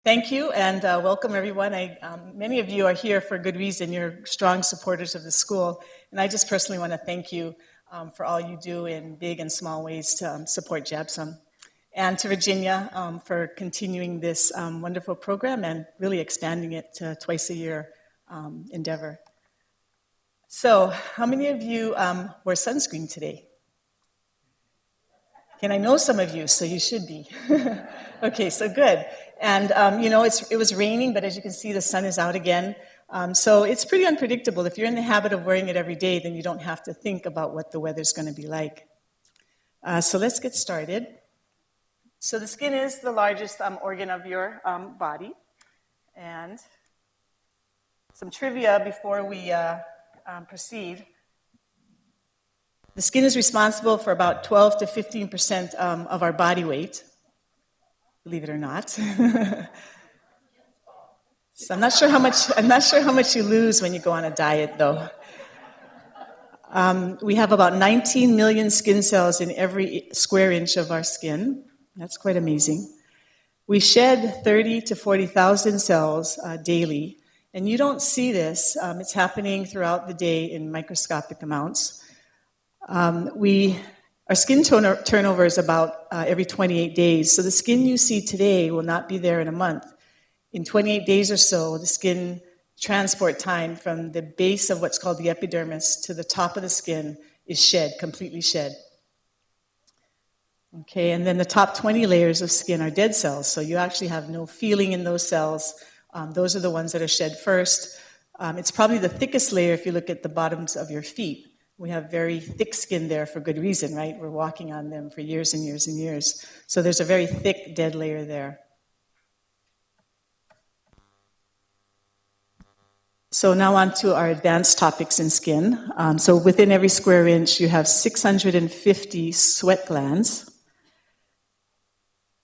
Thank you, and welcome everyone. Many of you are here for good reason. You're strong supporters of the school, and I just personally want to thank you for all you do in big and small ways to support JABSOM. And to Virginia for continuing this wonderful program and really expanding it to twice a year endeavor. So, how many of you wore sunscreen today? And I know some of you, so you should be. Okay, so good. And it was raining, but as you can see, the sun is out again. So it's pretty unpredictable. If you're in the habit of wearing it every day, then you don't have to think about what the weather's going to be like. So let's get started. So the skin is the largest organ of your body. And some trivia before we proceed. The skin is responsible for about 12 to 15% of our body weight, believe it or not. So I'm not sure how much you lose when you go on a diet, though. We have about 19 million skin cells in every square inch of our skin. That's quite amazing. We shed 30 to 40,000 cells daily, and you don't see this. It's happening throughout the day in microscopic amounts. Our skin turnover is about every 28 days. So the skin you see today will not be there in a month. In 28 days or so, the skin transport time from the base of what's called the epidermis to the top of the skin is shed, completely shed. Okay, and then the top 20 layers of skin are dead cells. So you actually have no feeling in those cells. Those are the ones that are shed first. It's probably the thickest layer if you look at the bottoms of your feet. We have very thick skin there for good reason, right? We're walking on them for years and years and years. So there's a very thick dead layer there. So now on to our advanced topics in skin. So within every square inch, you have 650 sweat glands.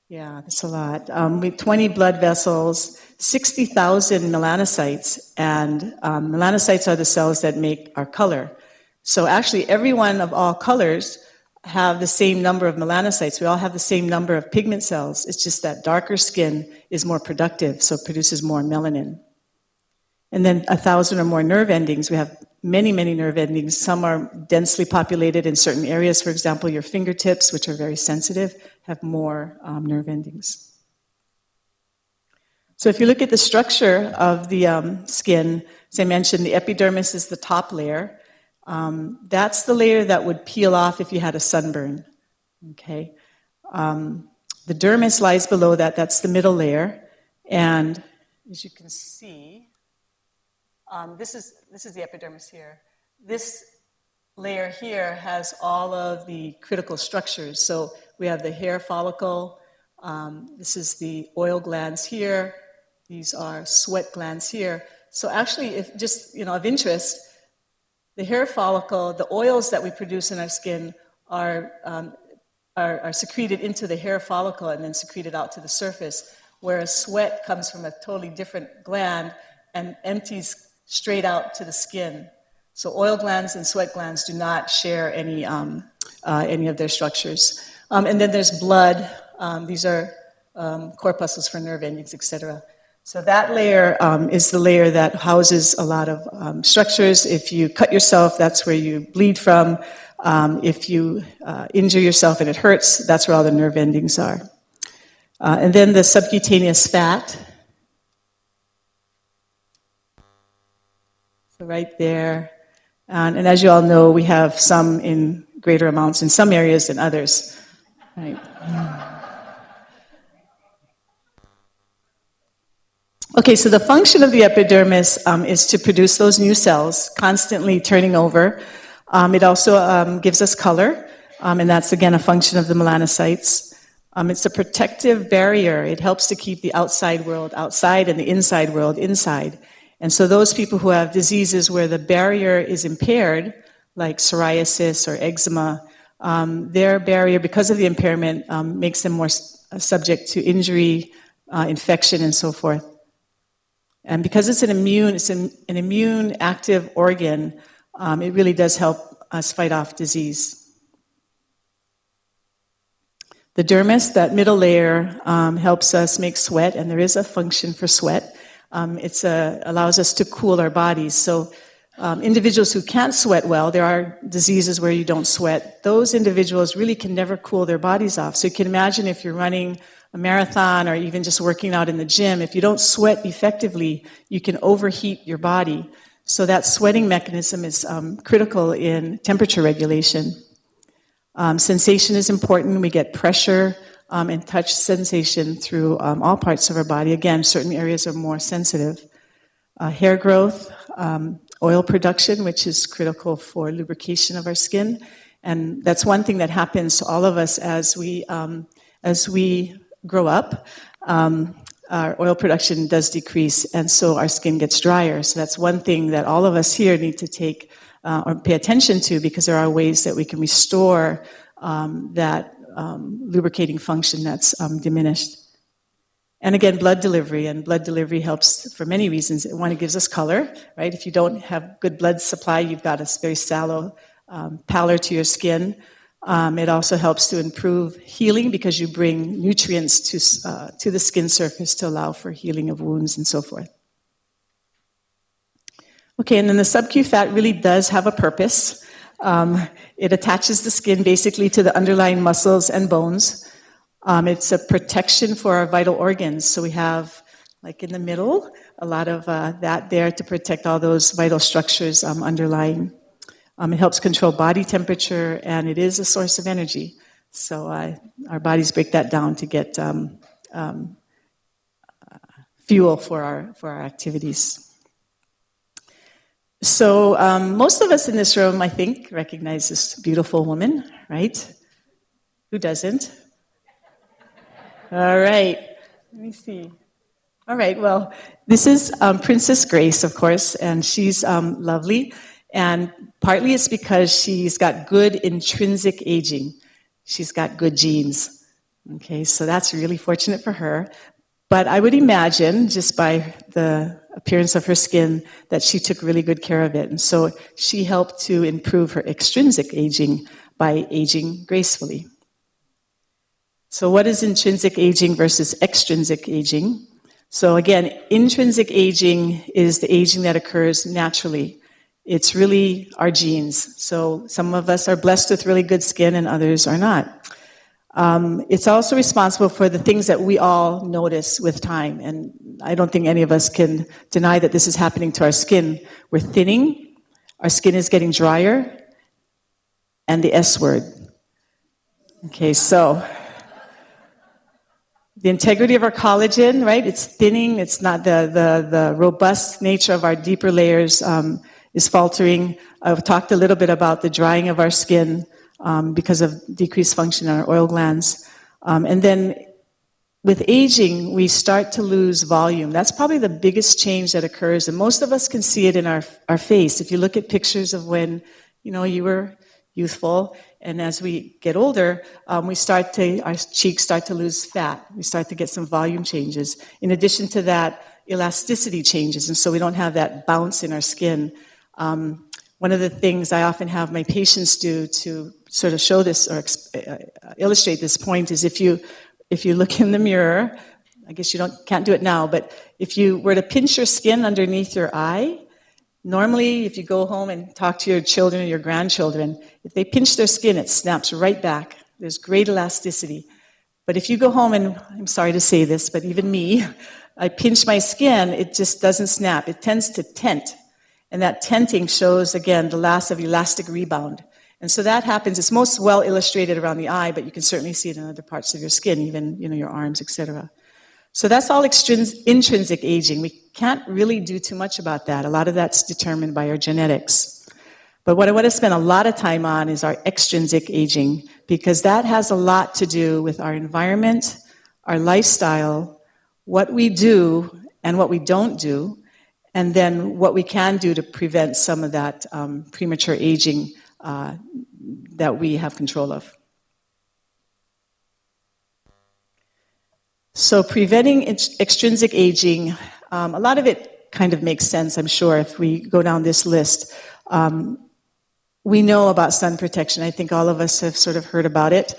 Yeah, that's a lot. With 20 blood vessels, 60,000 melanocytes, and melanocytes are the cells that make our color. So actually, everyone of all colors have the same number of melanocytes. We all have the same number of pigment cells. It's just that darker skin is more productive, so it produces more melanin. And then 1,000 or more nerve endings. We have many, many nerve endings. Some are densely populated in certain areas. For example, your fingertips, which are very sensitive, have more nerve endings. So if you look at the structure of the skin, as I mentioned, the epidermis is the top layer. That's the layer that would peel off if you had a sunburn. Okay, the dermis lies below that. That's the middle layer, and as you can see, this is the epidermis here. This layer here has all of the critical structures. So we have the hair follicle. This is the oil glands here. These are sweat glands here. So actually, if just of interest. The hair follicle, the oils that we produce in our skin are secreted into the hair follicle and then secreted out to the surface, whereas sweat comes from a totally different gland and empties straight out to the skin. So oil glands and sweat glands do not share any of their structures. And then there's blood. These are corpuscles for nerve endings, etc. So that layer is the layer that houses a lot of structures. If you cut yourself, that's where you bleed from. If you injure yourself and it hurts, that's where all the nerve endings are. And then the subcutaneous fat. So right there. And as you all know, we have some in greater amounts in some areas than others. Right. Okay, so the function of the epidermis is to produce those new cells, constantly turning over. It also gives us color, and that's again a function of the melanocytes. It's a protective barrier. It helps to keep the outside world outside and the inside world inside. And so those people who have diseases where the barrier is impaired, like psoriasis or eczema, their barrier, because of the impairment, makes them more subject to injury, infection, and so forth. And because it's an immune active organ, it really does help us fight off disease. The dermis, that middle layer, helps us make sweat, and there is a function for sweat. It allows us to cool our bodies. So individuals who can't sweat well, there are diseases where you don't sweat, those individuals really can never cool their bodies off. So you can imagine if you're running a marathon or even just working out in the gym, if you don't sweat effectively, you can overheat your body. So that sweating mechanism is critical in temperature regulation. Sensation is important. We get pressure and touch sensation through all parts of our body. Again, certain areas are more sensitive. Hair growth, oil production, which is critical for lubrication of our skin. And that's one thing that happens to all of us as we grow up. Our oil production does decrease, and so our skin gets drier. So that's one thing that all of us here need to take or pay attention to, because there are ways that we can restore that lubricating function that's diminished. And again, blood delivery. And blood delivery helps for many reasons. One, it gives us color, right? If you don't have good blood supply, you've got a very sallow pallor to your skin. It also helps to improve healing because you bring nutrients to the skin surface to allow for healing of wounds and so forth. Okay, and then the SubQ fat really does have a purpose. It attaches the skin basically to the underlying muscles and bones. It's a protection for our vital organs. So we have, like in the middle, a lot of that there to protect all those vital structures underlying. It helps control body temperature, and it is a source of energy. So our bodies break that down to get fuel for our activities. So most of us in this room, I think, recognize this beautiful woman, right? Who doesn't? All right. Let me see. All right. Well, this is Princess Grace, of course, and she's lovely. And partly it's because she's got good intrinsic aging. She's got good genes. Okay, so that's really fortunate for her. But I would imagine, just by the appearance of her skin, that she took really good care of it. And so she helped to improve her extrinsic aging by aging gracefully. So what is intrinsic aging versus extrinsic aging? So again, intrinsic aging is the aging that occurs naturally. It's really our genes. So some of us are blessed with really good skin and others are not. It's also responsible for the things that we all notice with time. And I don't think any of us can deny that this is happening to our skin. We're thinning, our skin is getting drier, and the S word. Okay, so the integrity of our collagen, right? It's thinning. It's not the robust nature of our deeper layers is faltering. I've talked a little bit about the drying of our skin because of decreased function in our oil glands. And then with aging, we start to lose volume. That's probably the biggest change that occurs, and most of us can see it in our face. If you look at pictures of when you were youthful, and as we get older, our cheeks start to lose fat. We start to get some volume changes. In addition to that, elasticity changes, and so we don't have that bounce in our skin. One of the things I often have my patients do to sort of show this or illustrate this point is if you look in the mirror, I guess you can't do it now, but if you were to pinch your skin underneath your eye, normally if you go home and talk to your children or your grandchildren, if they pinch their skin, it snaps right back. There's great elasticity. But if you go home and, I'm sorry to say this, but even me, I pinch my skin, it just doesn't snap. It tends to tent. And that tenting shows, again, the loss of elastic rebound. And so that happens. It's most well illustrated around the eye, but you can certainly see it in other parts of your skin, even your arms, etc. So that's all intrinsic aging. We can't really do too much about that. A lot of that's determined by our genetics. But what I want to spend a lot of time on is our extrinsic aging, because that has a lot to do with our environment, our lifestyle, what we do and what we don't do, and then what we can do to prevent some of that premature aging that we have control of. So preventing extrinsic aging, a lot of it kind of makes sense, I'm sure, if we go down this list. We know about sun protection. I think all of us have sort of heard about it.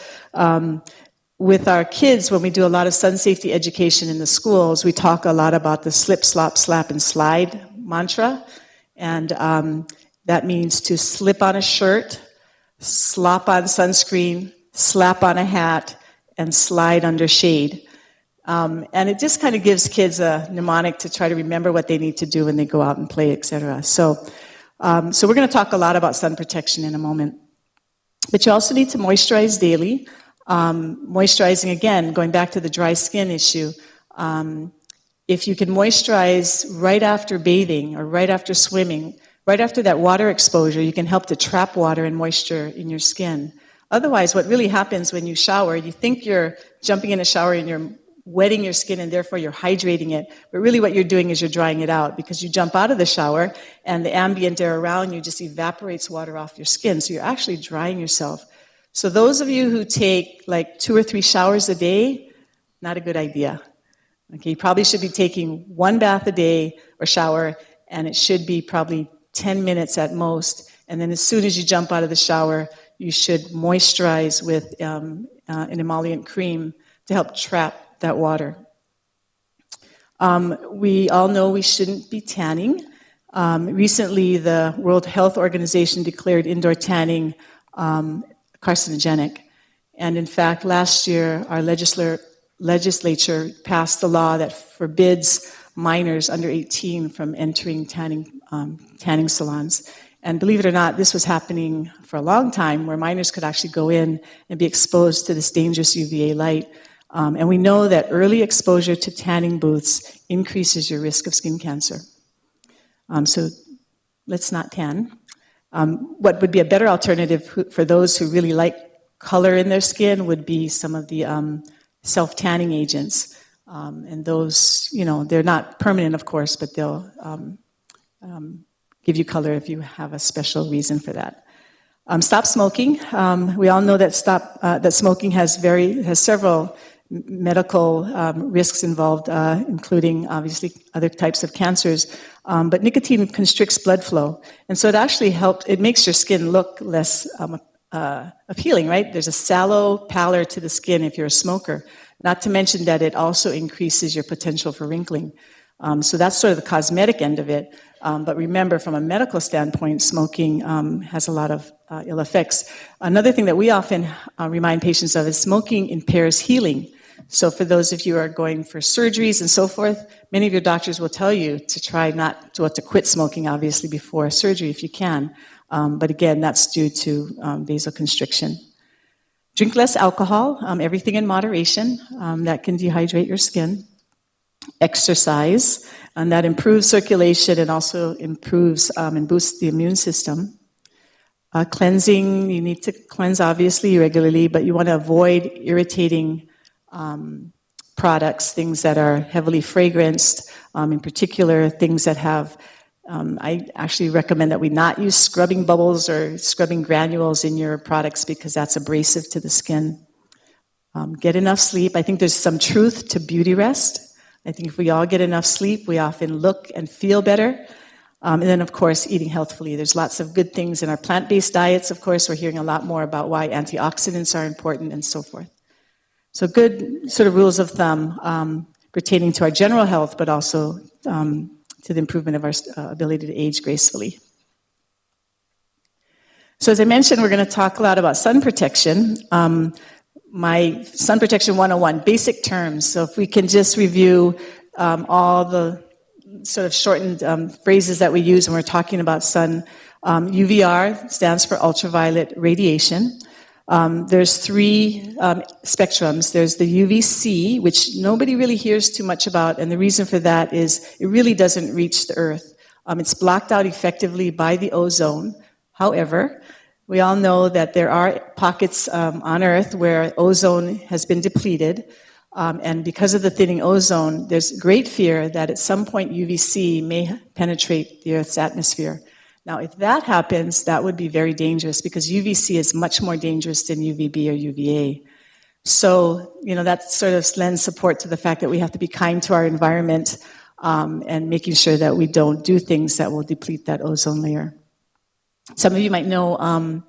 with our kids, when we do a lot of sun safety education in the schools, we talk a lot about the slip, slop, slap, and slide mantra. And that means to slip on a shirt, slop on sunscreen, slap on a hat, and slide under shade. And it just kind of gives kids a mnemonic to try to remember what they need to do when they go out and play, etc. So we're going to talk a lot about sun protection in a moment. But you also need to moisturize daily. Moisturizing, again, going back to the dry skin issue, if you can moisturize right after bathing or right after swimming, right after that water exposure, you can help to trap water and moisture in your skin. Otherwise, what really happens when you shower, you think you're jumping in a shower and you're wetting your skin and therefore you're hydrating it, but really what you're doing is you're drying it out, because you jump out of the shower and the ambient air around you just evaporates water off your skin, so you're actually drying yourself. So those of you who take like 2 or 3 showers a day, not a good idea. Okay, you probably should be taking 1 bath a day or shower, and it should be probably 10 minutes at most, and then as soon as you jump out of the shower, you should moisturize with an emollient cream to help trap that water. We all know we shouldn't be tanning. Recently, the World Health Organization declared indoor tanning carcinogenic. And in fact, last year, our legislature passed a law that forbids minors under 18 from entering tanning salons. And believe it or not, this was happening for a long time, where minors could actually go in and be exposed to this dangerous UVA light. And we know that early exposure to tanning booths increases your risk of skin cancer. So let's not tan. What would be a better alternative for those who really like color in their skin would be some of the self-tanning agents. And those, they're not permanent, of course, but they'll give you color if you have a special reason for that. Stop smoking. We all know that smoking has several medical risks involved, including obviously other types of cancers. But nicotine constricts blood flow, and so it actually helps. It makes your skin look less appealing, right? There's a sallow pallor to the skin if you're a smoker. Not to mention that it also increases your potential for wrinkling. So that's sort of the cosmetic end of it. But remember, from a medical standpoint, smoking has a lot of ill effects. Another thing that we often remind patients of is smoking impairs healing. So for those of you who are going for surgeries and so forth, many of your doctors will tell you to try not to quit smoking, obviously, before surgery if you can. But again, that's due to vasoconstriction. Drink less alcohol, everything in moderation. That can dehydrate your skin. Exercise, and that improves circulation and also improves and boosts the immune system. Cleansing, you need to cleanse obviously regularly, but you want to avoid irritating products, things that are heavily fragranced, in particular things that have, I actually recommend that we not use scrubbing bubbles or scrubbing granules in your products because that's abrasive to the skin. Get enough sleep. I think there's some truth to beauty rest. I think if we all get enough sleep, we often look and feel better. And then, of course, eating healthfully. There's lots of good things in our plant-based diets, of course. We're hearing a lot more about why antioxidants are important and so forth. So good sort of rules of thumb pertaining to our general health, but also to the improvement of our ability to age gracefully. So as I mentioned, we're going to talk a lot about sun protection. My Sun Protection 101, basic terms. So if we can just review all the sort of shortened phrases that we use when we're talking about sun. UVR stands for ultraviolet radiation. There's 3 spectrums. There's the UVC, which nobody really hears too much about, and the reason for that is it really doesn't reach the Earth. It's blocked out effectively by the ozone. However, we all know that there are pockets on Earth where ozone has been depleted, and because of the thinning ozone, there's great fear that at some point UVC may penetrate the Earth's atmosphere. Now, if that happens, that would be very dangerous because UVC is much more dangerous than UVB or UVA. So, that sort of lends support to the fact that we have to be kind to our environment and making sure that we don't do things that will deplete that ozone layer. Some of you might know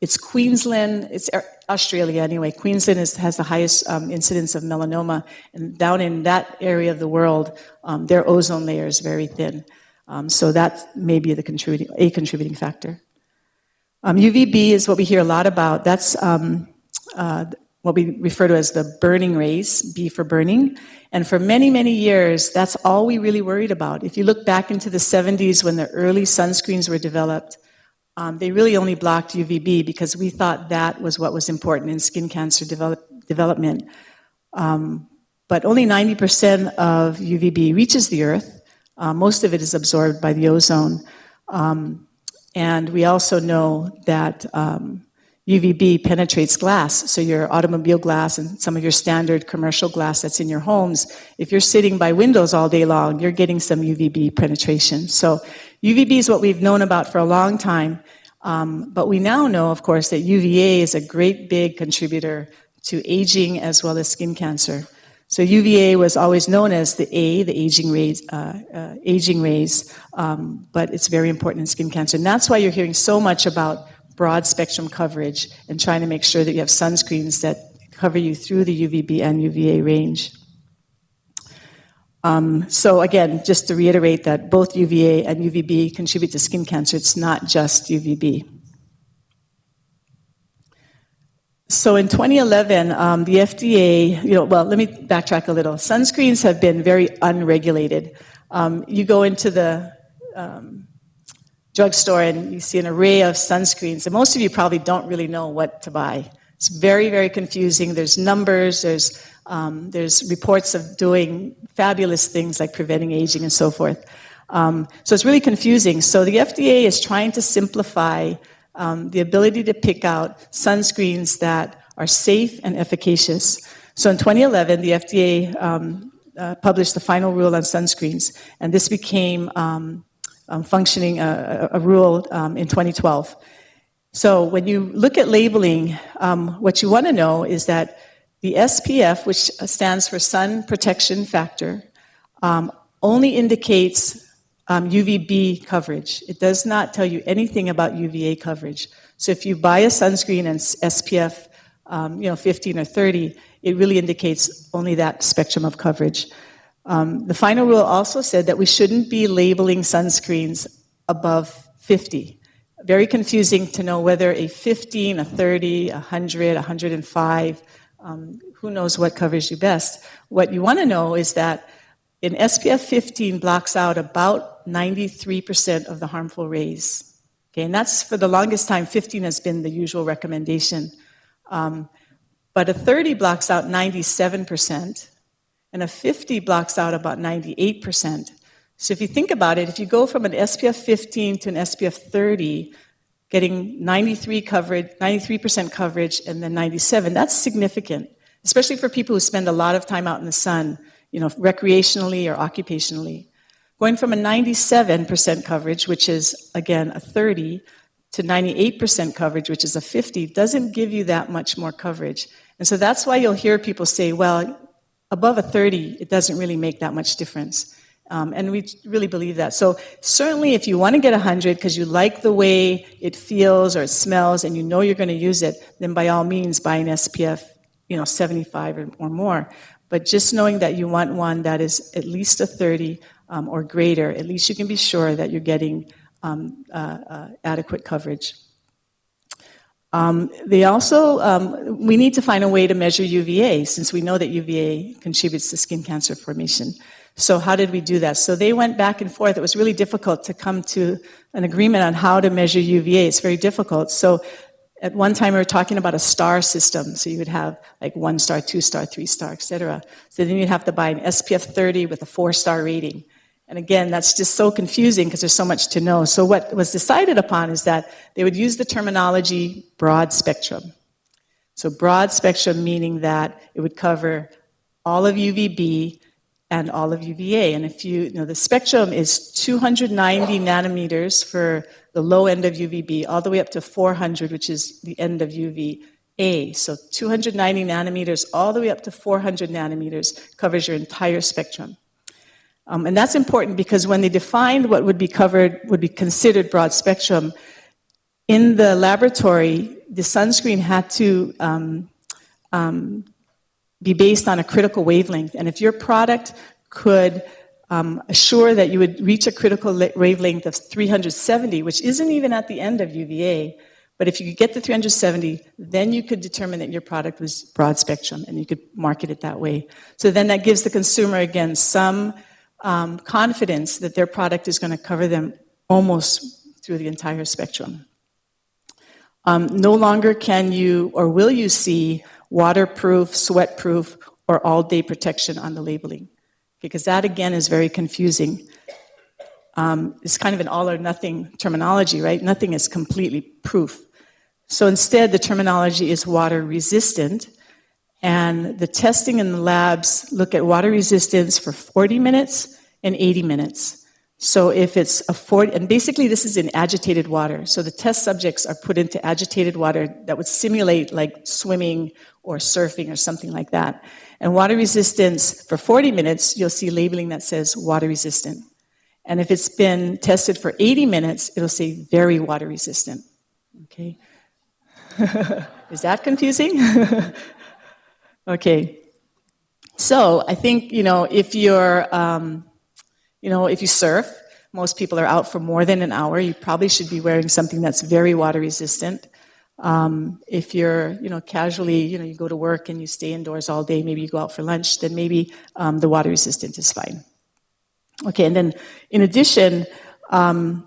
it's Queensland, it's Australia anyway. Queensland has the highest incidence of melanoma, and down in that area of the world, their ozone layer is very thin. So that may be a contributing factor. UVB is what we hear a lot about. That's what we refer to as the burning rays, B for burning. And for many, many years, that's all we really worried about. If you look back into the 70s when the early sunscreens were developed, they really only blocked UVB because we thought that was what was important in skin cancer development. But only 90% of UVB reaches the Earth. Most of it is absorbed by the ozone. And we also know that UVB penetrates glass, so your automobile glass and some of your standard commercial glass that's in your homes. If you're sitting by windows all day long, you're getting some UVB penetration. So UVB is what we've known about for a long time, but we now know, of course, that UVA is a great big contributor to aging as well as skin cancer. So UVA was always known as the aging rays, but it's very important in skin cancer. And that's why you're hearing so much about broad spectrum coverage and trying to make sure that you have sunscreens that cover you through the UVB and UVA range. So again, just to reiterate that both UVA and UVB contribute to skin cancer. It's not just UVB. So in 2011, the FDA, well, let me backtrack a little. Sunscreens have been very unregulated. You go into the drugstore and you see an array of sunscreens, and most of you probably don't really know what to buy. It's very, very confusing. There's numbers, there's reports of doing fabulous things like preventing aging and so forth. So it's really confusing. So the FDA is trying to simplify the ability to pick out sunscreens that are safe and efficacious. So in 2011, the FDA published the final rule on sunscreens, and this became functioning a rule in 2012. So when you look at labeling, what you want to know is that the SPF, which stands for sun protection factor, only indicates UVB coverage. It does not tell you anything about UVA coverage. So if you buy a sunscreen and SPF 15 or 30, it really indicates only that spectrum of coverage. The final rule also said that we shouldn't be labeling sunscreens above 50. Very confusing to know whether a 15, a 30, 100, 105, who knows what covers you best. What you want to know is that an SPF 15 blocks out about 93% of the harmful rays. Okay, and that's for the longest time, 15 has been the usual recommendation. But a 30 blocks out 97%, and a 50 blocks out about 98%. So if you think about it, if you go from an SPF 15 to an SPF 30, getting 93% coverage, and then 97, that's significant, especially for people who spend a lot of time out in the sun, recreationally or occupationally. Going from a 97% coverage, which is, again, a 30, to 98% coverage, which is a 50, doesn't give you that much more coverage. And so that's why you'll hear people say, well, above a 30, it doesn't really make that much difference. And we really believe that. So certainly if you want to get 100 because you like the way it feels or it smells and you know you're going to use it, then by all means buy an SPF 75 or more. But just knowing that you want one that is at least a 30 or greater, at least you can be sure that you're getting adequate coverage. They also, we need to find a way to measure UVA, since we know that UVA contributes to skin cancer formation. So how did we do that? So they went back and forth. It was really difficult to come to an agreement on how to measure UVA. It's very difficult. So at one time we were talking about a star system. So you would have like 1 star, 2 star, 3 star, etc. So then you'd have to buy an SPF 30 with a 4-star rating. And again, that's just so confusing because there's so much to know. So what was decided upon is that they would use the terminology broad spectrum. So broad spectrum meaning that it would cover all of UVB and all of UVA. And if the spectrum is 290 nanometers for the low end of UVB, all the way up to 400, which is the end of UVA. So 290 nanometers all the way up to 400 nanometers covers your entire spectrum. And that's important because when they defined what would be considered broad spectrum, in the laboratory, the sunscreen had to be based on a critical wavelength. And if your product could assure that you would reach a critical wavelength of 370, which isn't even at the end of UVA, but if you could get to 370, then you could determine that your product was broad spectrum, and you could market it that way. So then that gives the consumer, again, some confidence that their product is going to cover them almost through the entire spectrum. No longer can you or will you see waterproof, sweatproof, or all-day protection on the labeling, because that, again, is very confusing. It's kind of an all-or-nothing terminology, right? Nothing is completely proof. So instead, the terminology is water-resistant, and the testing in the labs look at water resistance for 40 minutes and 80 minutes. So if it's a 40, and basically this is in agitated water, so the test subjects are put into agitated water that would simulate like swimming or surfing or something like that. And water resistance for 40 minutes, you'll see labeling that says water resistant. And if it's been tested for 80 minutes, it'll say very water resistant. Okay? Is that confusing? Okay. So I think, if you're, if you surf, most people are out for more than an hour. You probably should be wearing something that's very water resistant. If you're, casually, you go to work and you stay indoors all day, maybe you go out for lunch, then maybe the water resistant is fine. Okay, and then in addition, I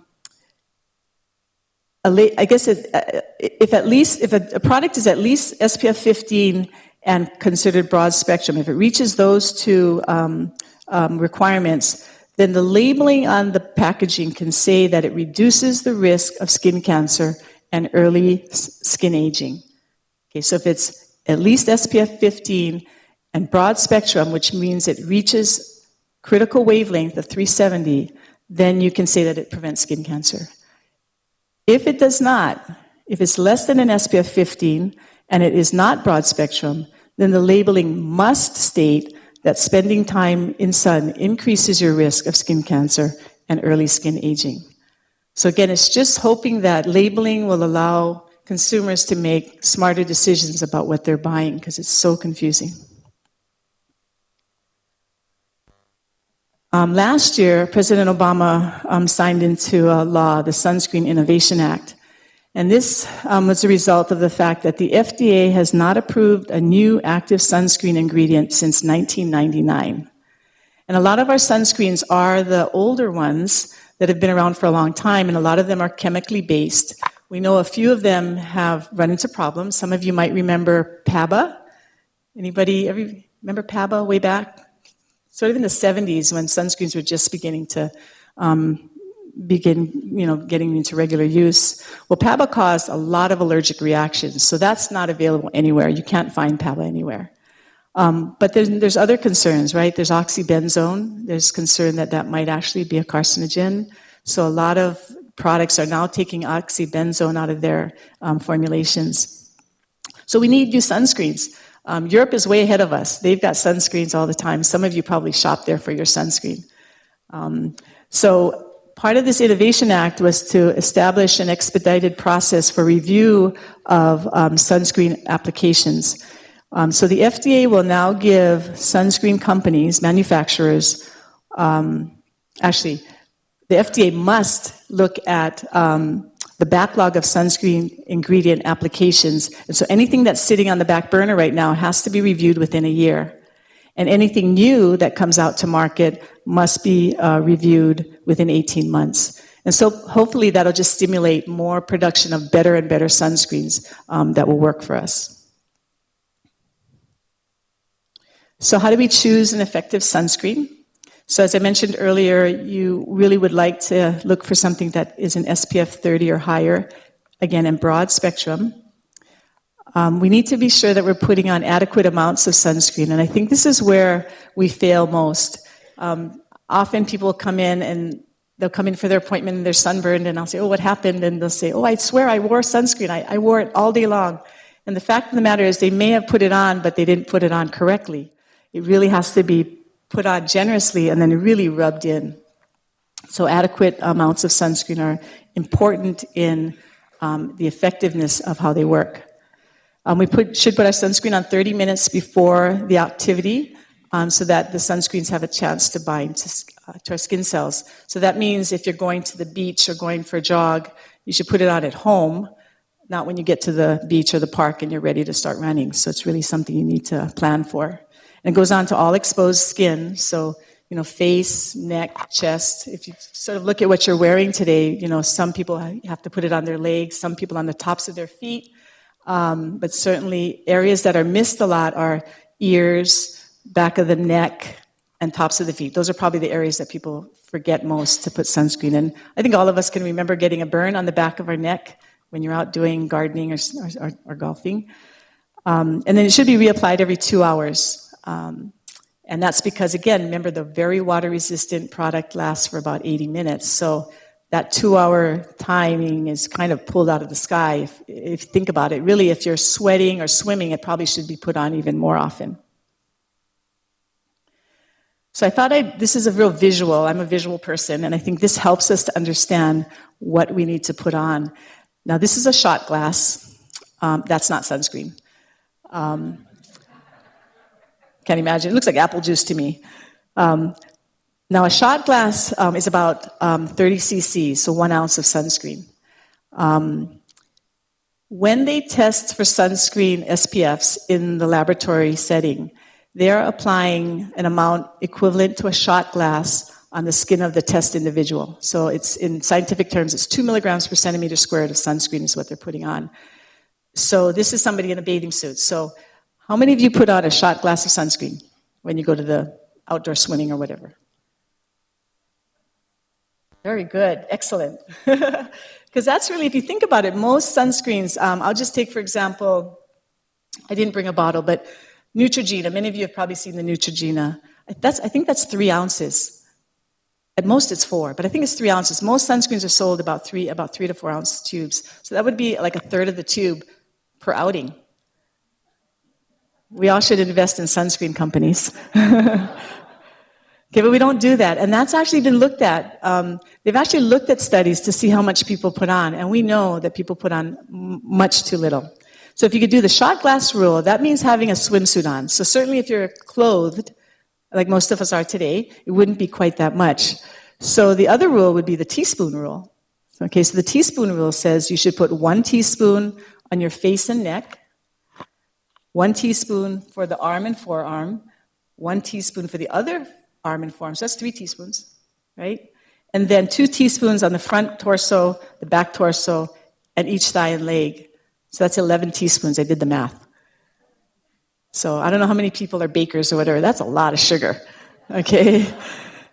guess if a product is at least SPF 15 and considered broad spectrum, if it reaches those two requirements, then the labeling on the packaging can say that it reduces the risk of skin cancer and early skin aging. Okay, so if it's at least SPF 15 and broad spectrum, which means it reaches critical wavelength of 370, then you can say that it prevents skin cancer. If it does not, if it's less than an SPF 15 and it is not broad spectrum, then the labeling must state that spending time in sun increases your risk of skin cancer and early skin aging. So again, it's just hoping that labeling will allow consumers to make smarter decisions about what they're buying, because it's so confusing. Last year, President Obama signed into law the Sunscreen Innovation Act. And this was a result of the fact that the FDA has not approved a new active sunscreen ingredient since 1999. And a lot of our sunscreens are the older ones that have been around for a long time, and a lot of them are chemically based. We know a few of them have run into problems. Some of you might remember PABA. Anybody ever remember PABA way back? Sort of in the 70s, when sunscreens were just beginning to getting into regular use. Well, PABA caused a lot of allergic reactions, so that's not available anywhere. You can't find PABA anywhere. But there's other concerns, right? There's oxybenzone. There's concern that that might actually be a carcinogen. So a lot of products are now taking oxybenzone out of their formulations. So we need new sunscreens. Europe is way ahead of us. They've got sunscreens all the time. Some of you probably shop there for your sunscreen. So part of this Innovation Act was to establish an expedited process for review of sunscreen applications. So the FDA will now give sunscreen companies, manufacturers, actually, the FDA must look at the backlog of sunscreen ingredient applications. And so anything that's sitting on the back burner right now has to be reviewed within a year. And anything new that comes out to market must be reviewed within 18 months. And so hopefully that'll just stimulate more production of better and better sunscreens that will work for us. So how do we choose an effective sunscreen? So as I mentioned earlier, you really would like to look for something that is an SPF 30 or higher, again, in broad spectrum. We need to be sure that we're putting on adequate amounts of sunscreen, and I think this is where we fail most. Often people come in and they'll come in for their appointment and they're sunburned, and I'll say, oh, what happened? And they'll say, oh, I swear I wore sunscreen. I wore it all day long. And the fact of the matter is they may have put it on, but they didn't put it on correctly. It really has to be put on generously and then really rubbed in. So adequate amounts of sunscreen are important in the effectiveness of how they work. We should put our sunscreen on 30 minutes before the activity so that the sunscreens have a chance to bind to our skin cells. So that means if you're going to the beach or going for a jog, you should put it on at home, not when you get to the beach or the park and you're ready to start running. So it's really something you need to plan for. And it goes on to all exposed skin, so face, neck, chest. If you sort of look at what you're wearing today, some people have to put it on their legs, some people on the tops of their feet. But certainly areas that are missed a lot are ears, back of the neck, and tops of the feet. Those are probably the areas that people forget most to put sunscreen in. I think all of us can remember getting a burn on the back of our neck when you're out doing gardening or golfing. And then it should be reapplied every 2 hours. And that's because, again, remember the very water-resistant product lasts for about 80 minutes. So that 2-hour timing is kind of pulled out of the sky. If you think about it, really, if you're sweating or swimming, it probably should be put on even more often. So I thought this is a real visual. I'm a visual person, and I think this helps us to understand what we need to put on. Now, this is a shot glass. That's not sunscreen. Can't imagine. It looks like apple juice to me. Now, a shot glass is about 30 cc, so 1 ounce of sunscreen. When they test for sunscreen SPFs in the laboratory setting, they're applying an amount equivalent to a shot glass on the skin of the test individual. So it's, in scientific terms, it's 2 milligrams per centimeter squared of sunscreen is what they're putting on. So this is somebody in a bathing suit. So how many of you put on a shot glass of sunscreen when you go to the outdoor swimming or whatever? Very good. Excellent. Because that's really, if you think about it, most sunscreens, I'll just take, for example, I didn't bring a bottle, but Neutrogena. Many of you have probably seen the Neutrogena. I think that's 3 ounces. At most it's 4, but I think it's 3 ounces. Most sunscreens are sold about 3 to 4 ounce tubes. So that would be like a third of the tube per outing. We all should invest in sunscreen companies. Okay, but we don't do that. And that's actually been looked at. They've actually looked at studies to see how much people put on, and we know that people put on much too little. So if you could do the shot glass rule, that means having a swimsuit on. So certainly if you're clothed, like most of us are today, it wouldn't be quite that much. So the other rule would be the teaspoon rule. Okay, so the teaspoon rule says you should put 1 teaspoon on your face and neck, 1 teaspoon for the arm and forearm, 1 teaspoon for the other arm and forearm. So that's 3 teaspoons, right? And then 2 teaspoons on the front torso, the back torso, and each thigh and leg. So that's 11 teaspoons. I did the math. So I don't know how many people are bakers or whatever. That's a lot of sugar, okay?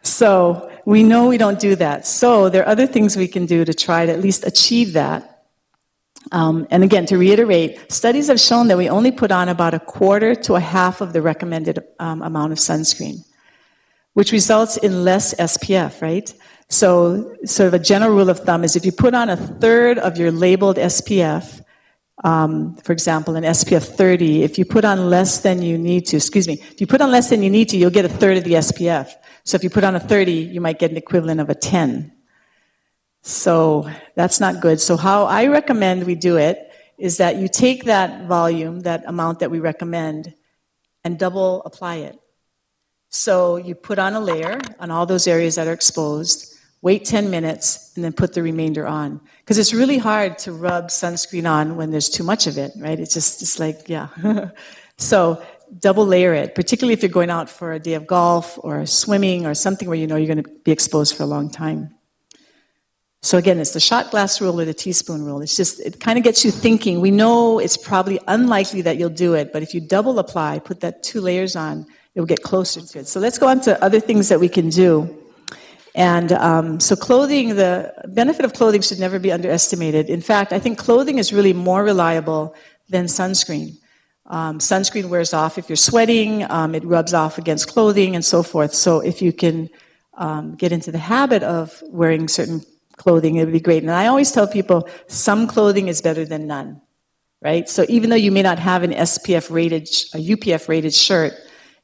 So we know we don't do that. So there are other things we can do to try to at least achieve that. And again, to reiterate, studies have shown that we only put on about 1/4 to 1/2 of the recommended amount of sunscreen, which results in less SPF, right? So sort of a general rule of thumb is if you put on 1/3 of your labeled SPF, for example, an SPF 30, if you put on less than you need to, if you put on less than you need to, you'll get 1/3 of the SPF. So if you put on a 30, you might get an equivalent of a 10. So that's not good. So how I recommend we do it is that you take that volume, that amount that we recommend, and double apply it. So you put on a layer on all those areas that are exposed, wait 10 minutes, and then put the remainder on. Because it's really hard to rub sunscreen on when there's too much of it, right? It's like, yeah. So double layer it, particularly if you're going out for a day of golf or swimming or something where you know you're going to be exposed for a long time. So again, it's the shot glass rule or the teaspoon rule. It kind of gets you thinking. We know it's probably unlikely that you'll do it, but if you double apply, put that 2 layers on, it'll get closer to it. So let's go on to other things that we can do. And so clothing, the benefit of clothing should never be underestimated. In fact, I think clothing is really more reliable than sunscreen. Sunscreen wears off if you're sweating, it rubs off against clothing and so forth. So if you can get into the habit of wearing certain clothing, it would be great. And I always tell people some clothing is better than none, right? So even though you may not have an SPF rated, a UPF rated shirt,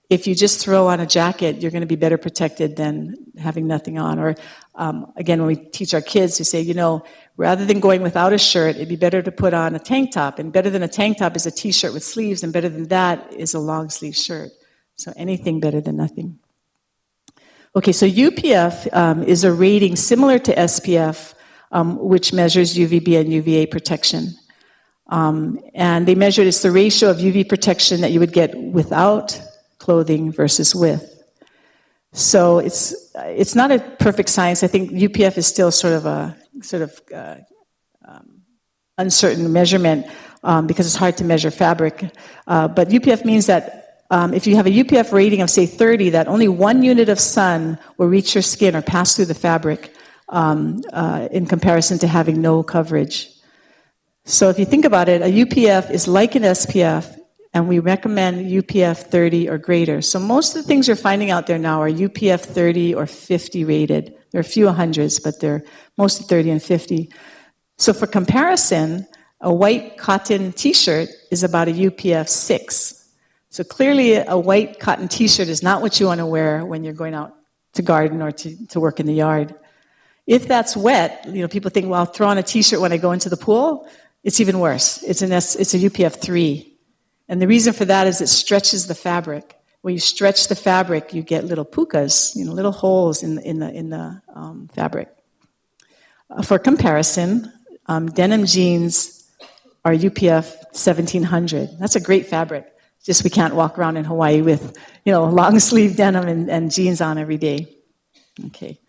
if you just throw on a jacket, you're going to be better protected than having nothing on. Or again, when we teach our kids, we say, you know, rather than going without a shirt, it'd be better to put on a tank top. And better than a tank top is a t-shirt with sleeves, and better than that is a long sleeve shirt. So anything better than nothing. Okay, so UPF is a rating similar to SPF, which measures UVB and UVA protection. And they measured it's the ratio of UV protection that you would get without clothing versus with. So it's not a perfect science. I think UPF is still sort of uncertain measurement because it's hard to measure fabric. But UPF means that if you have a UPF rating of, say, 30, that only 1 unit of sun will reach your skin or pass through the fabric in comparison to having no coverage. So if you think about it, a UPF is like an SPF, and we recommend UPF 30 or greater. So most of the things you're finding out there now are UPF 30 or 50 rated. There are a few hundreds, but they're mostly 30 and 50. So for comparison, a white cotton t-shirt is about a UPF 6. So clearly a white cotton t-shirt is not what you want to wear when you're going out to garden or to work in the yard. If that's wet, you know, people think, well, I'll throw on a t-shirt when I go into the pool. It's even worse. It's a UPF 3. And the reason for that is it stretches the fabric. When you stretch the fabric, you get little pukas, you know, little holes in the fabric. For comparison, denim jeans are UPF 1700. That's a great fabric. Just we can't walk around in Hawaii with, you know, long sleeve denim and jeans on every day. Okay.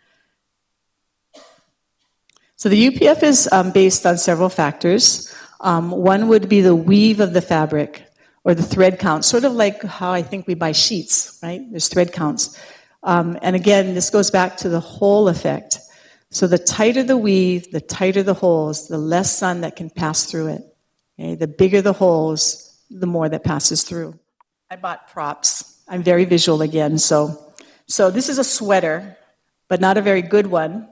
So the UPF is based on several factors. One would be the weave of the fabric or the thread count, sort of like how I think we buy sheets, right? There's thread counts. And again, this goes back to the hole effect. So the tighter the weave, the tighter the holes, the less sun that can pass through it. Okay? The bigger the holes, the more that passes through. I bought props. I'm very visual again. So this is a sweater, but not a very good one.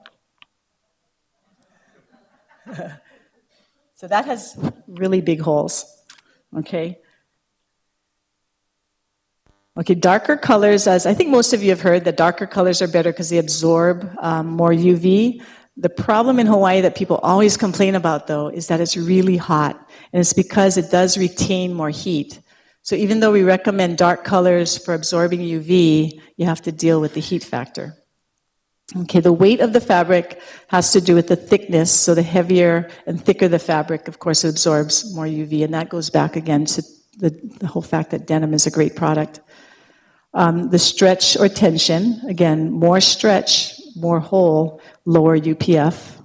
So that has really big holes, okay? Okay, darker colors, as I think most of you have heard, that darker colors are better because they absorb more UV. The problem in Hawaii that people always complain about, though, is that it's really hot, and it's because it does retain more heat. So even though we recommend dark colors for absorbing UV, you have to deal with the heat factor. Okay, the weight of the fabric has to do with the thickness, so the heavier and thicker the fabric, of course, it absorbs more UV, and that goes back again to the whole fact that denim is a great product. The stretch or tension, again, more stretch, more hole, lower UPF.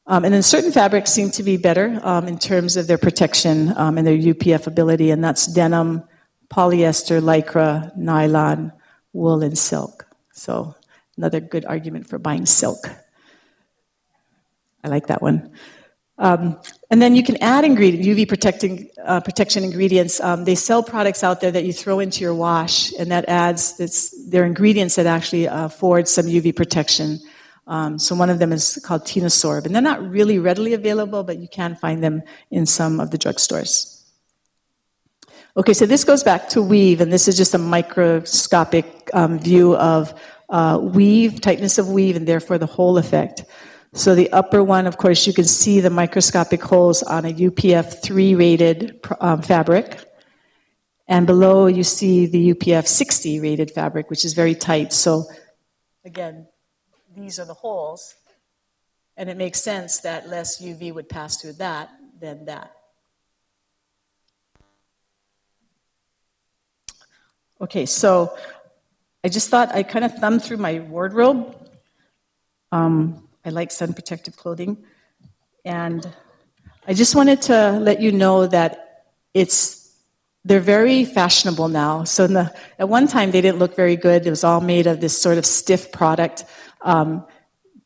And then certain fabrics seem to be better in terms of their protection and their UPF ability, and that's denim, polyester, lycra, nylon, wool, and silk. So another good argument for buying silk. I like that one. And then you can add UV protection ingredients. They sell products out there that you throw into your wash, and that adds they're ingredients that actually afford some UV protection. So one of them is called Tinosorb, and they're not really readily available, but you can find them in some of the drugstores. Okay, so this goes back to weave, and this is just a microscopic view of weave, tightness of weave, and therefore the hole effect. So the upper one, of course, you can see the microscopic holes on a UPF 3 rated fabric. And below you see the UPF 60 rated fabric, which is very tight. So again, these are the holes. And it makes sense that less UV would pass through that than that. Okay, so I just thought I'd kind of thumb through my wardrobe. I like sun protective clothing. And I just wanted to let you know that they're very fashionable now. So at one time they didn't look very good. It was all made of this sort of stiff product,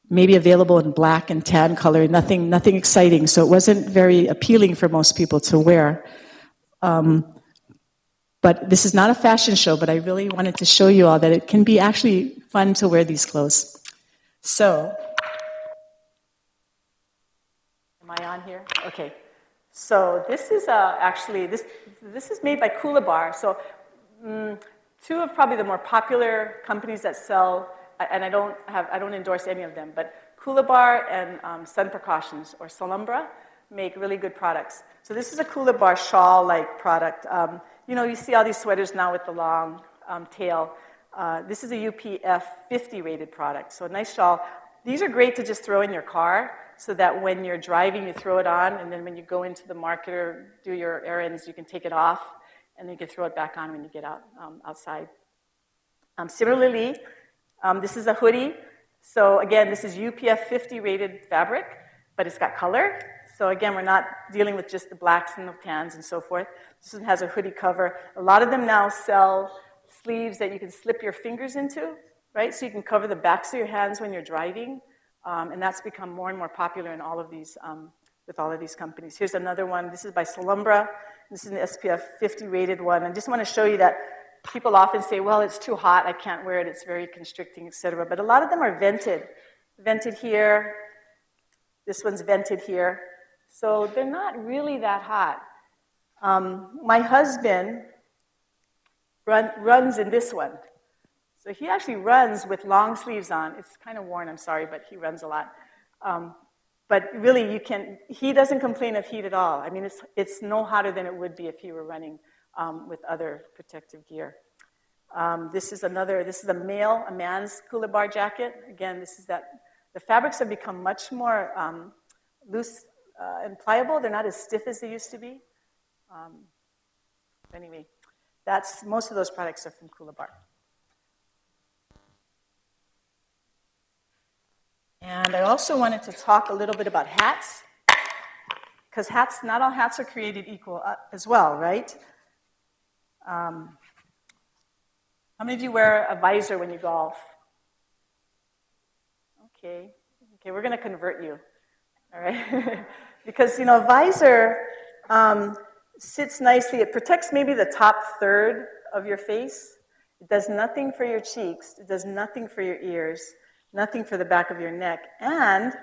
maybe available in black and tan color, nothing exciting. So it wasn't very appealing for most people to wear. But this is not a fashion show, but I really wanted to show you all that it can be actually fun to wear these clothes. So, am I on here? Okay. So this is actually, this is made by Coolabar. So two of probably the more popular companies that sell, and I don't endorse any of them, but Coolabar and Sun Precautions, or Solumbra, make really good products. So this is a Coolabar shawl-like product. You know, you see all these sweaters now with the long tail. This is a UPF 50 rated product, so a nice shawl. These are great to just throw in your car, so that when you're driving, you throw it on, and then when you go into the market or do your errands, you can take it off, and then you can throw it back on when you get out outside. Similarly, this is a hoodie. So again, this is UPF 50 rated fabric, but it's got color. So again, we're not dealing with just the blacks and the tans and so forth. This one has a hoodie cover. A lot of them now sell sleeves that you can slip your fingers into, right? So you can cover the backs of your hands when you're driving. And that's become more and more popular in all of these, with all of these companies. Here's another one. This is by Solumbra. This is an SPF 50 rated one. I just want to show you that people often say, well, it's too hot, I can't wear it, it's very constricting, etc. But a lot of them are vented. Vented here. This one's vented here. So they're not really that hot. My husband runs in this one. So he actually runs with long sleeves on. It's kind of worn, I'm sorry, but he runs a lot. But really, he doesn't complain of heat at all. I mean, it's no hotter than it would be if he were running with other protective gear. This is a man's Coolabar jacket. Again, the fabrics have become much more loose and pliable. They're not as stiff as they used to be. Anyway, most of those products are from Coolabar. And I also wanted to talk a little bit about hats, because not all hats are created equal as well, right? How many of you wear a visor when you golf? Okay, we're going to convert you, all right? Because, a visor sits nicely. It protects maybe the top third of your face. It does nothing for your cheeks. It does nothing for your ears. Nothing for the back of your neck. And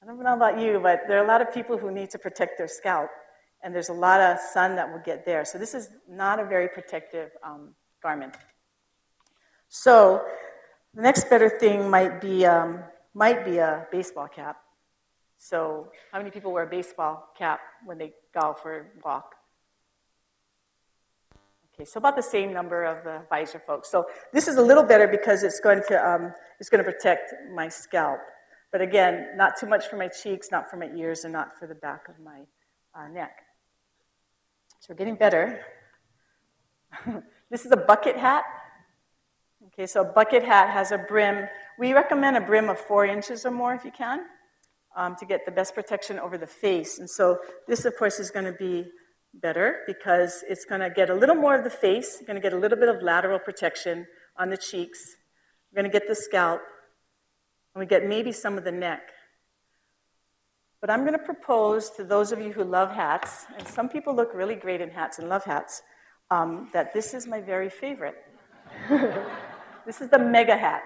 I don't know about you, but there are a lot of people who need to protect their scalp, and there's a lot of sun that will get there. So this is not a very protective garment. So the next better thing might be a baseball cap. So how many people wear a baseball cap when they golf or walk? Okay, so about the same number of the visor folks. So this is a little better because it's going to protect my scalp. But again, not too much for my cheeks, not for my ears, and not for the back of my neck. So we're getting better. This is a bucket hat. Okay, so a bucket hat has a brim. We recommend a brim of 4 inches or more if you can, to get the best protection over the face. And so this, of course, is going to be better because it's going to get a little more of the face. You're going to get a little bit of lateral protection on the cheeks. We're going to get the scalp, and we get maybe some of the neck. But I'm going to propose to those of you who love hats, and some people look really great in hats and love hats, that this is my very favorite. This is the mega hat.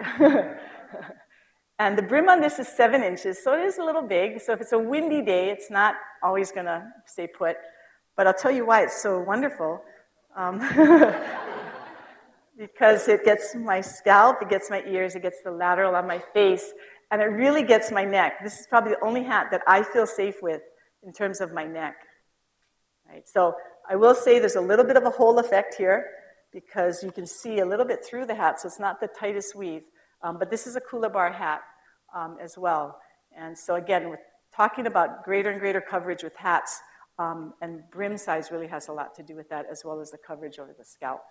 And the brim on this is 7 inches, so it is a little big. So if it's a windy day, it's not always going to stay put. But I'll tell you why it's so wonderful. Because it gets my scalp, it gets my ears, it gets the lateral on my face, and it really gets my neck. This is probably the only hat that I feel safe with in terms of my neck. Right? So I will say there's a little bit of a hole effect here because you can see a little bit through the hat, so it's not the tightest weave. But this is a Coolabar hat as well. And so again, we're talking about greater and greater coverage with hats. And brim size really has a lot to do with that, as well as the coverage over the scalp.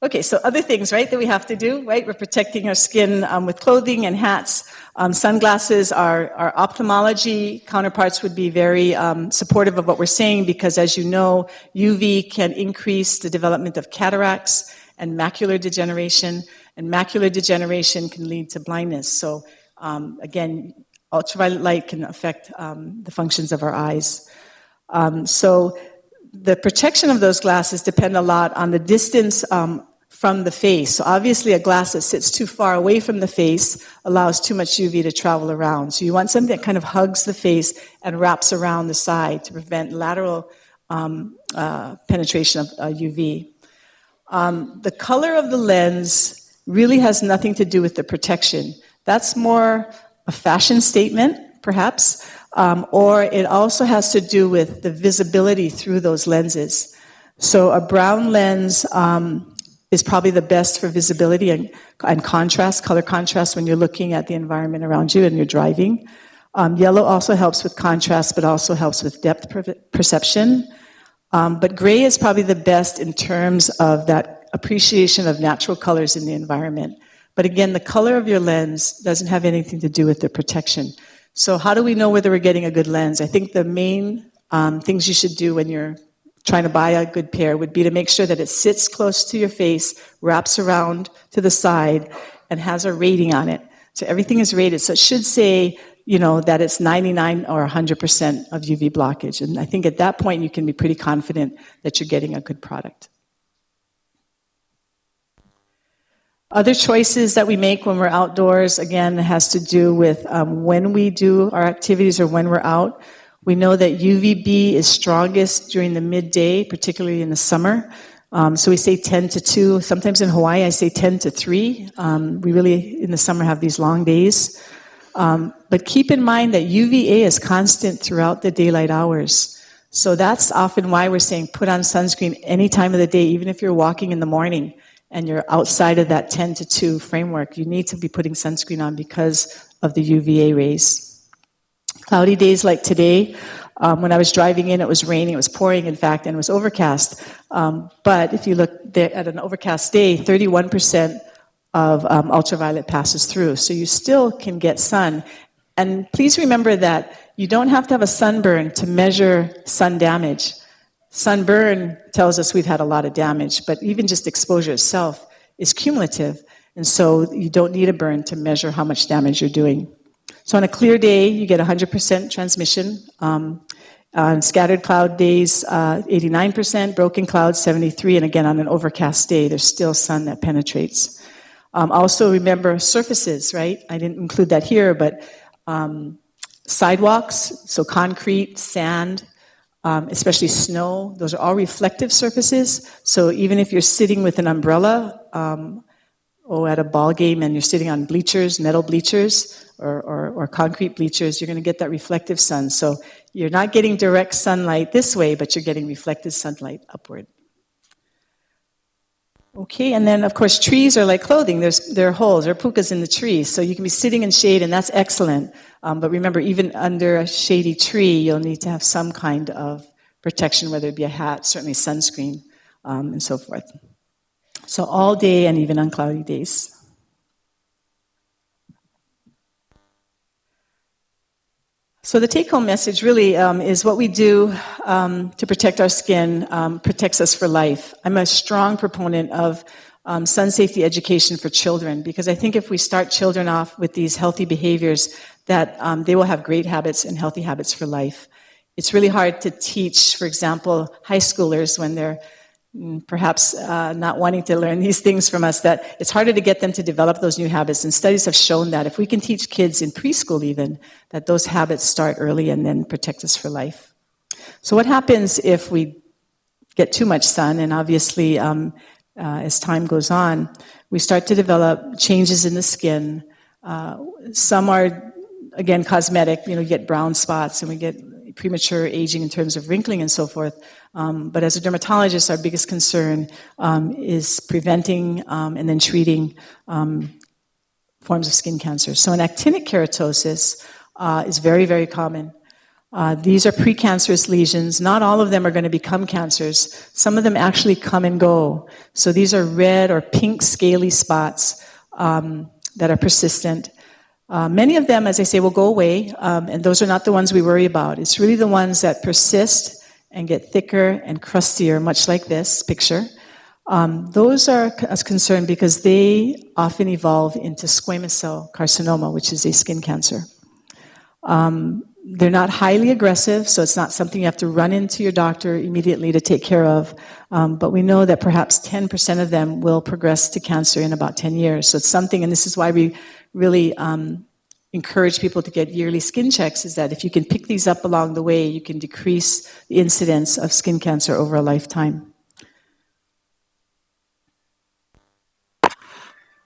Okay, so other things, right, that we have to do, right? We're protecting our skin with clothing and hats. Sunglasses, our ophthalmology counterparts would be very supportive of what we're saying because, as you know, UV can increase the development of cataracts and macular degeneration can lead to blindness. So, again, ultraviolet light can affect the functions of our eyes. So the protection of those glasses depend a lot on the distance from the face. So obviously a glass that sits too far away from the face allows too much UV to travel around. So you want something that kind of hugs the face and wraps around the side to prevent lateral penetration of UV. The color of the lens really has nothing to do with the protection. That's more a fashion statement, perhaps, or it also has to do with the visibility through those lenses. So a brown lens is probably the best for visibility and contrast, color contrast, when you're looking at the environment around you and you're driving. Yellow also helps with contrast, but also helps with depth perception. But gray is probably the best in terms of that appreciation of natural colors in the environment. But again, the color of your lens doesn't have anything to do with the protection. So how do we know whether we're getting a good lens? I think the main things you should do when you're trying to buy a good pair would be to make sure that it sits close to your face, wraps around to the side, and has a rating on it. So everything is rated. So it should say, that it's 99 or 100% of UV blockage. And I think at that point you can be pretty confident that you're getting a good product. Other choices that we make when we're outdoors, again, has to do with when we do our activities or when we're out. We know that UVB is strongest during the midday, particularly in the summer. So we say 10 to 2. Sometimes in Hawaii I say 10 to 3. We really, in the summer, have these long days. But keep in mind that UVA is constant throughout the daylight hours. So that's often why we're saying put on sunscreen any time of the day, even if you're walking in the morning and you're outside of that 10 to 2 framework. You need to be putting sunscreen on because of the UVA rays. Cloudy days like today, when I was driving in, it was raining, it was pouring, in fact, and it was overcast. But if you look at an overcast day, 31% of ultraviolet passes through. So you still can get sun. And please remember that you don't have to have a sunburn to measure sun damage. Sunburn tells us we've had a lot of damage, but even just exposure itself is cumulative. And so you don't need a burn to measure how much damage you're doing. So on a clear day, you get 100% transmission. On scattered cloud days, 89%, broken clouds, 73%, and again, on an overcast day, there's still sun that penetrates. Also remember surfaces, right? I didn't include that here, but sidewalks, so concrete, sand, especially snow, those are all reflective surfaces. So even if you're sitting with an umbrella or at a ball game and you're sitting on bleachers, metal bleachers, or concrete bleachers, you're going to get that reflective sun. So you're not getting direct sunlight this way, but you're getting reflected sunlight upward. Okay, and then of course trees are like clothing. There are holes, there are pukas in the trees, so you can be sitting in shade, and that's excellent. But remember, even under a shady tree, you'll need to have some kind of protection, whether it be a hat, certainly sunscreen, and so forth. So all day and even on cloudy days. So the take-home message really is what we do to protect our skin protects us for life. I'm a strong proponent of sun safety education for children, because I think if we start children off with these healthy behaviors, that they will have great habits and healthy habits for life. It's really hard to teach, for example, high schoolers when they're perhaps not wanting to learn these things from us, that it's harder to get them to develop those new habits. And studies have shown that if we can teach kids in preschool even, that those habits start early and then protect us for life. So what happens if we get too much sun? And obviously, as time goes on, we start to develop changes in the skin. Some are, again, cosmetic. You get brown spots, and we get premature aging in terms of wrinkling and so forth. But as a dermatologist, our biggest concern is preventing and then treating forms of skin cancer. So an actinic keratosis is very, very common. These are precancerous lesions. Not all of them are going to become cancers. Some of them actually come and go. So these are red or pink scaly spots that are persistent. Many of them, as I say, will go away, and those are not the ones we worry about. It's really the ones that persist and get thicker and crustier, much like this picture. Those are a concern because they often evolve into squamous cell carcinoma, which is a skin cancer. They're not highly aggressive, so it's not something you have to run into your doctor immediately to take care of. But we know that perhaps 10% of them will progress to cancer in about 10 years. So it's something, and this is why we really encourage people to get yearly skin checks is that if you can pick these up along the way, you can decrease the incidence of skin cancer over a lifetime.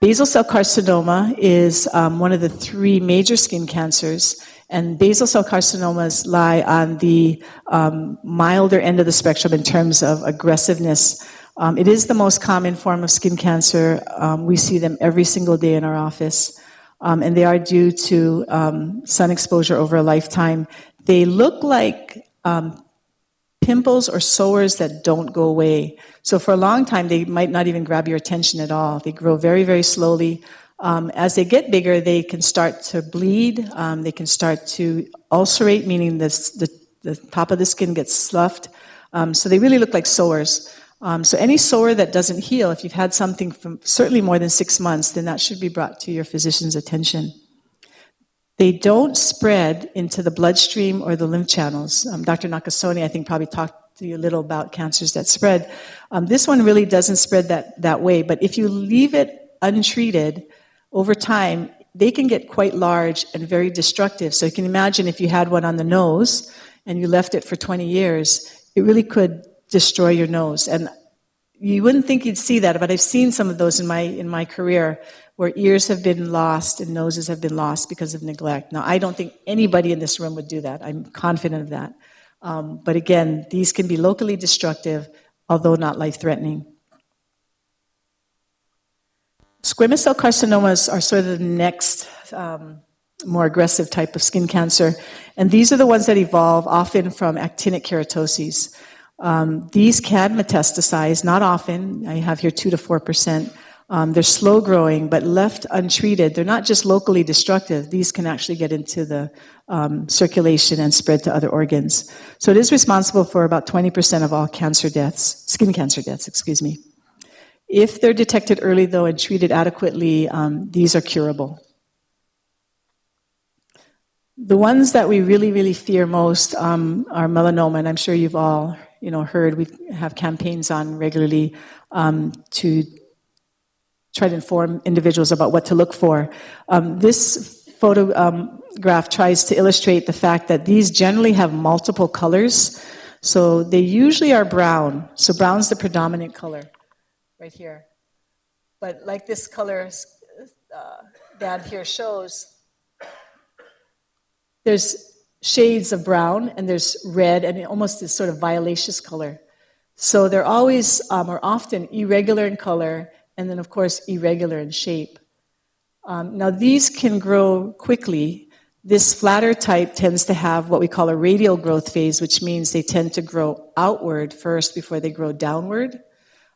Basal cell carcinoma is one of the 3 major skin cancers, and basal cell carcinomas lie on the milder end of the spectrum in terms of aggressiveness. It is the most common form of skin cancer. We see them every single day in our office. And they are due to sun exposure over a lifetime. They look like pimples or sores that don't go away. So for a long time, they might not even grab your attention at all. They grow very, very slowly. As they get bigger, they can start to bleed. They can start to ulcerate, meaning the top of the skin gets sloughed. So they really look like sores. So any sore that doesn't heal, if you've had something from certainly more than 6 months, then that should be brought to your physician's attention. They don't spread into the bloodstream or the lymph channels. Dr. Nakasone, I think, probably talked to you a little about cancers that spread. This one really doesn't spread that way, but if you leave it untreated, over time, they can get quite large and very destructive. So you can imagine if you had one on the nose and you left it for 20 years, it really could destroy your nose. And you wouldn't think you'd see that, but I've seen some of those in my career where ears have been lost and noses have been lost because of neglect. Now, I don't think anybody in this room would do that. I'm confident of that. But again, these can be locally destructive, although not life-threatening. Squamous cell carcinomas are sort of the next more aggressive type of skin cancer. And these are the ones that evolve often from actinic keratoses. These can metastasize, not often. I have here 2 to 4%. They're slow growing, but left untreated, they're not just locally destructive. These can actually get into the circulation and spread to other organs. So it is responsible for about 20% of all cancer deaths, skin cancer deaths, excuse me. If they're detected early, though, and treated adequately, these are curable. The ones that we really, really fear most are melanoma, and I'm sure you've all heard. We have campaigns on regularly to try to inform individuals about what to look for. This photograph tries to illustrate the fact that these generally have multiple colors. So they usually are brown. So brown's the predominant color right here. But like this color band here shows, there's shades of brown and there's red and almost this sort of violaceous color. So they're always or often irregular in color and then, of course, irregular in shape. Now, these can grow quickly. This flatter type tends to have what we call a radial growth phase, which means they tend to grow outward first before they grow downward.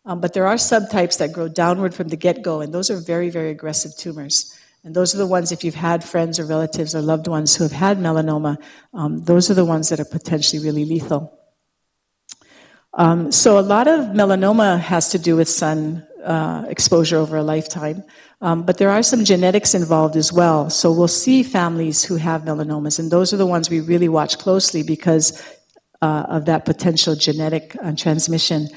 But there are subtypes that grow downward from the get-go, and those are very, very aggressive tumors. And those are the ones, if you've had friends or relatives or loved ones who have had melanoma, those are the ones that are potentially really lethal. So a lot of melanoma has to do with sun exposure over a lifetime. But there are some genetics involved as well. So we'll see families who have melanomas, and those are the ones we really watch closely because of that potential genetic transmission.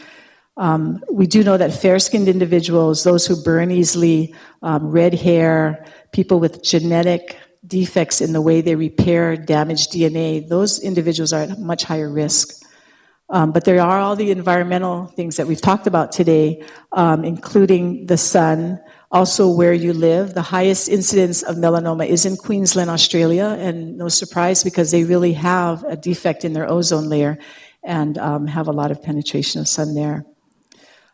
We do know that fair-skinned individuals, those who burn easily, red hair, people with genetic defects in the way they repair damaged DNA, those individuals are at much higher risk. But there are all the environmental things that we've talked about today, including the sun, also where you live. The highest incidence of melanoma is in Queensland, Australia, and no surprise because they really have a defect in their ozone layer and have a lot of penetration of sun there.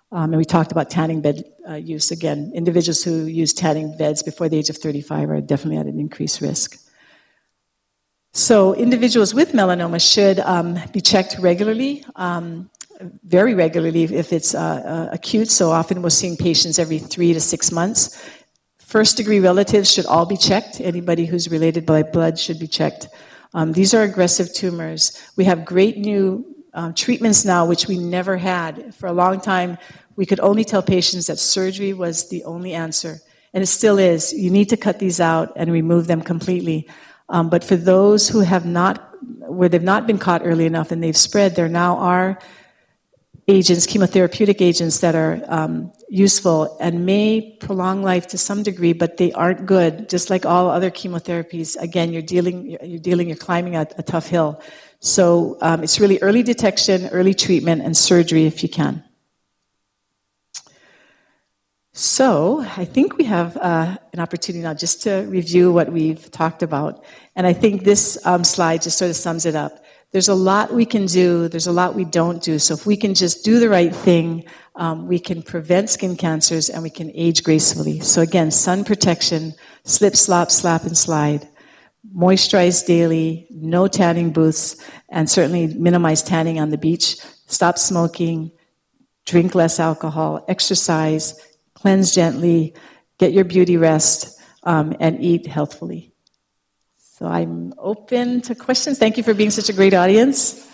And we talked about tanning bed use. Again, individuals who use tanning beds before the age of 35 are definitely at an increased risk. So individuals with melanoma should be checked regularly, very regularly if it's acute. So often we're seeing patients every 3 to 6 months. First-degree relatives should all be checked. Anybody who's related by blood should be checked. These are aggressive tumors. We have great new treatments now, which we never had. For a long time, we could only tell patients that surgery was the only answer. And it still is. You need to cut these out and remove them completely. But for those who have not, where they've not been caught early enough and they've spread, there now are agents, chemotherapeutic agents that are useful and may prolong life to some degree, but they aren't good. Just like all other chemotherapies, again, you're climbing a tough hill. So it's really early detection, early treatment, and surgery if you can. So I think we have an opportunity now just to review what we've talked about. And I think this slide just sort of sums it up. There's a lot we can do, there's a lot we don't do. So if we can just do the right thing, we can prevent skin cancers and we can age gracefully. So again, sun protection, slip, slop, slap, and slide. Moisturize daily, no tanning booths, and certainly minimize tanning on the beach. Stop smoking, drink less alcohol, exercise, cleanse gently, get your beauty rest, and eat healthfully. So I'm open to questions. Thank you for being such a great audience.